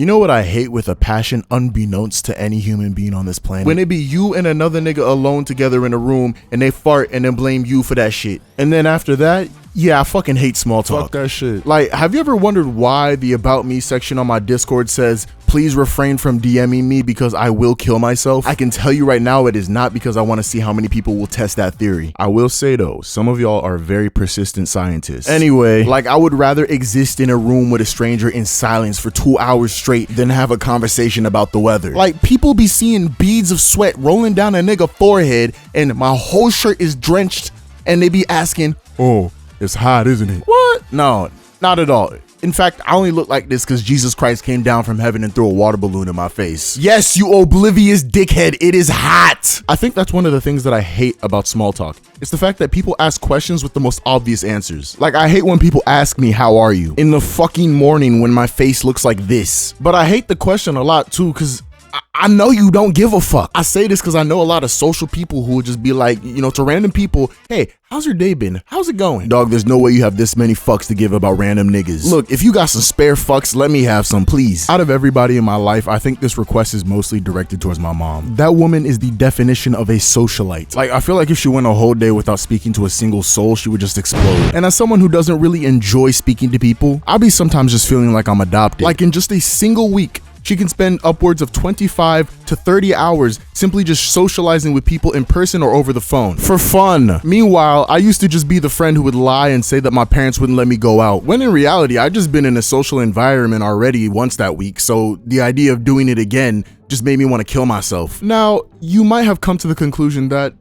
You know what I hate with a passion unbeknownst to any human being on this planet? When it be you and another nigga alone together in a room and they fart and then blame you for that shit. And then after that, yeah, I fucking hate small talk. Fuck that shit. Like, have you ever wondered why the About Me section on my Discord says, please refrain from DMing me because I will kill myself? I can tell you right now it is not because I want to see how many people will test that theory. I will say though, some of y'all are very persistent scientists. Anyway, like I would rather exist in a room with a stranger in silence for 2 hours straight than have a conversation about the weather. Like people be seeing beads of sweat rolling down a nigga forehead and my whole shirt is drenched and they be asking, oh, it's hot, isn't it? What? No, not at all. In fact, I only look like this because Jesus Christ came down from heaven and threw a water balloon in my face. Yes, you oblivious dickhead, it is hot. I think that's one of the things that I hate about small talk. It's the fact that people ask questions with the most obvious answers. Like, I hate when people ask me, how are you? In the fucking morning when my face looks like this. But I hate the question a lot too because I know you don't give a fuck. I say this because I know a lot of social people who would just be like, you know, to random people, hey, how's your day been? How's it going? Dog, there's no way you have this many fucks to give about random niggas. Look, if you got some spare fucks, let me have some, please. Out of everybody in my life, I think this request is mostly directed towards my mom. That woman is the definition of a socialite. Like, I feel like if she went a whole day without speaking to a single soul, she would just explode. And as someone who doesn't really enjoy speaking to people, I'll be sometimes just feeling like I'm adopted. Like in just a single week, she can spend upwards of 25 to 30 hours simply just socializing with people in person or over the phone for fun. Meanwhile, I used to just be the friend who would lie and say that my parents wouldn't let me go out, when in reality, I'd just been in a social environment already once that week, so the idea of doing it again just made me want to kill myself. Now, you might have come to the conclusion that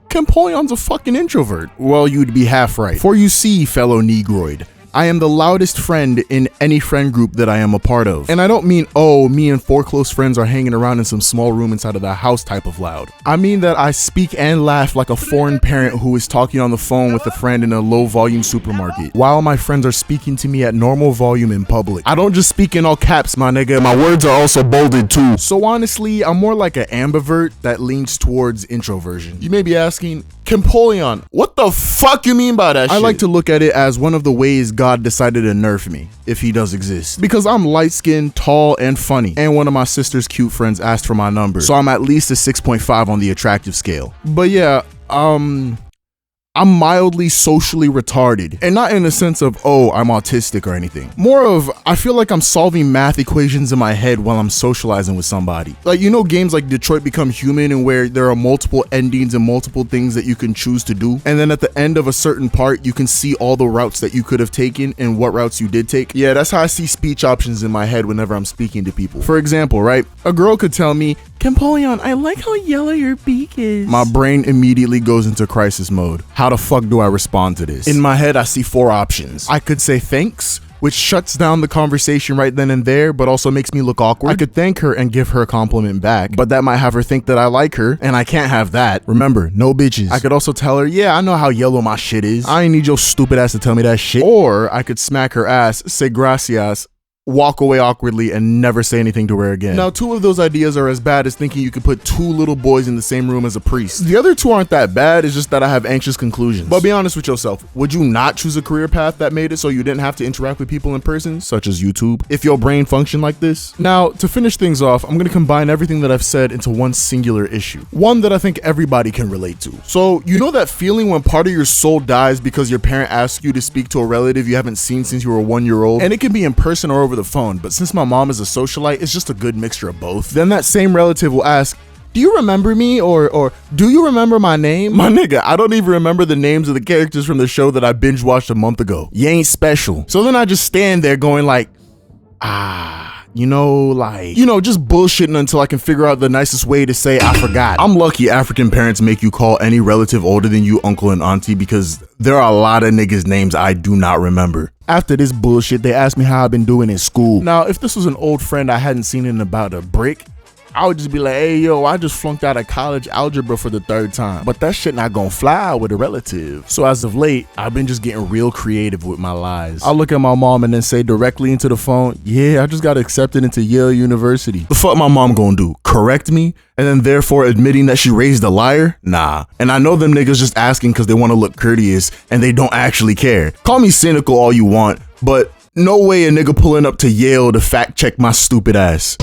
Campoleon's a fucking introvert. Well, you'd be half right. For you see, fellow Negroid, I am the loudest friend in any friend group that I am a part of. And I don't mean, oh, me and 4 close friends are hanging around in some small room inside of the house type of loud. I mean that I speak and laugh like a foreign parent who is talking on the phone with a friend in a low volume supermarket, while my friends are speaking to me at normal volume in public. I don't just speak in all caps, my nigga. My words are also bolded too. So honestly, I'm more like an ambivert that leans towards introversion. You may be asking, Campoleon, what the fuck you mean by that shit? I like to look at it as one of the ways God decided to nerf me, if he does exist. Because I'm light-skinned, tall, and funny. And one of my sister's cute friends asked for my number. So I'm at least a 6.5 on the attractive scale. But yeah, I'm mildly socially retarded, and not in the sense of, oh, I'm autistic or anything. More of, I feel like I'm solving math equations in my head while I'm socializing with somebody. Like, you know games like Detroit Become Human and where there are multiple endings and multiple things that you can choose to do, and then at the end of a certain part, you can see all the routes that you could have taken and what routes you did take? Yeah, that's how I see speech options in my head whenever I'm speaking to people. For example, right? A girl could tell me, Campoleon, I like how yellow your beak is. My brain immediately goes into crisis mode. How the fuck do I respond to this? In my head, I see 4 options. I could say thanks, which shuts down the conversation right then and there, but also makes me look awkward. I could thank her and give her a compliment back, but that might have her think that I like her, and I can't have that. Remember, no bitches. I could also tell her, yeah, I know how yellow my shit is. I ain't need your stupid ass to tell me that shit. Or I could smack her ass, say gracias, walk away awkwardly, and never say anything to her again. Now, 2 of those ideas are as bad as thinking you could put 2 little boys in the same room as a priest. The other 2 aren't that bad, it's just that I have anxious conclusions. But be honest with yourself, would you not choose a career path that made it so you didn't have to interact with people in person, such as YouTube, if your brain functioned like this? Now, to finish things off, I'm gonna combine everything that I've said into one singular issue. One that I think everybody can relate to. So, you know that feeling when part of your soul dies because your parent asks you to speak to a relative you haven't seen since you were 1 year old? And it can be in person or over the phone, but since my mom is a socialite, it's just a good mixture of both. Then that same relative will ask, do you remember me? Or do you remember my name? My nigga, I don't even remember the names of the characters from the show that I binge watched a month ago. You ain't special. So then I just stand there going like, you know, just bullshitting until I can figure out the nicest way to say I forgot. I'm lucky African parents make you call any relative older than you uncle and auntie, because there are a lot of niggas' names I do not remember. After this bullshit, they asked me how I've been doing in school. Now, if this was an old friend I hadn't seen in about a brick, I would just be like, hey, yo, I just flunked out of college algebra for the 3rd time. But that shit not gonna fly with a relative. So as of late, I've been just getting real creative with my lies. I'll look at my mom and then say directly into the phone, yeah, I just got accepted into Yale University. The fuck my mom gonna do? Correct me? And then therefore admitting that she raised a liar? Nah. And I know them niggas just asking because they want to look courteous and they don't actually care. Call me cynical all you want, but No way a nigga pulling up to Yale to fact check my stupid ass.